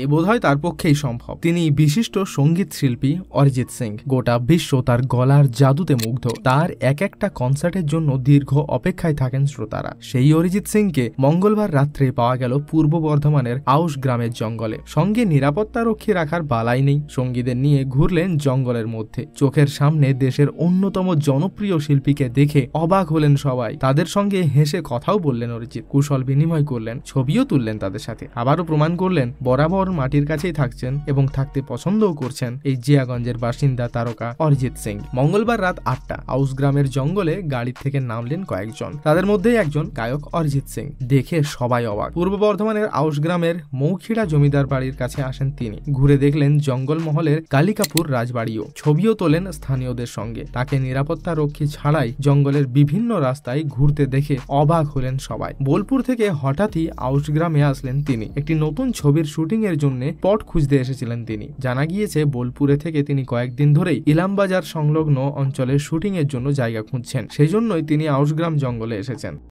এ বোধহয় তার পক্ষেই সম্ভব। তিনি বিশিষ্ট সঙ্গীত শিল্পী অরিজিৎ সিং। গোটা বিশ্ব তার গলার জাদুতে মুগ্ধ। তার এক একটা কনসার্টের জন্য দীর্ঘ অপেক্ষায় থাকেন শ্রোতারা। সেই অরিজিৎ সিংকে মঙ্গলবার রাত্রে পাওয়া গেল পূর্ব বর্ধমানের আউশ গ্রামের জঙ্গলে। সঙ্গে নিরাপত্তা রক্ষী রাখার বালাই নেই। সঙ্গীদের নিয়ে ঘুরলেন জঙ্গলের মধ্যে। চোখের সামনে দেশের অন্যতম জনপ্রিয় শিল্পীকে দেখে অবাক হলেন সবাই। তাদের সঙ্গে হেসে কথাও বললেন অরিজিৎ, কুশল বিনিময় করলেন, ছবিও তুললেন তাদের সাথে। আবারও প্রমাণ করলেন বরাবর মাটির কাছেই থাকছেন এবং থাকতে পছন্দও করছেন এই জিয়াগঞ্জের বাসিন্দা তারকা অরিজিৎ সিং। মঙ্গলবার রাত 8টা আউশ গ্রামের জঙ্গলে গাড়ি থেকে নামলেন কয়েকজন। তাদের মধ্যে একজন গায়ক অরিজিৎ সিং। দেখে সবাই অবাক। পূর্ব বর্ধমানের আউশ গ্রামের মৌখিড়া জমিদার বাড়ির কাছে আসেন তিনি। ঘুরে দেখলেন জঙ্গলমহলের কালিকাপুর রাজবাড়িও। ছবিও তোলেন স্থানীয়দের সঙ্গে। তাকে নিরাপত্তা রক্ষী ছাড়াই জঙ্গলের বিভিন্ন রাস্তায় ঘুরতে দেখে অবাক হলেন সবাই। বোলপুর থেকে হঠাৎই আউশ গ্রামে আসলেন তিনি। একটি নতুন ছবির শুটিং এর জন্য পট খুঁজতে এসেছিলেন তিনি। জানা গিয়েছে বোলপুরে থেকে তিনি কয়েকদিন ধরেই ইলামবাজার সংলগ্ন অঞ্চলে শুটিং এর জন্য জায়গা খুঁজছেন। সেই জন্যই তিনি আউশ গ্রাম জঙ্গলে এসেছেন।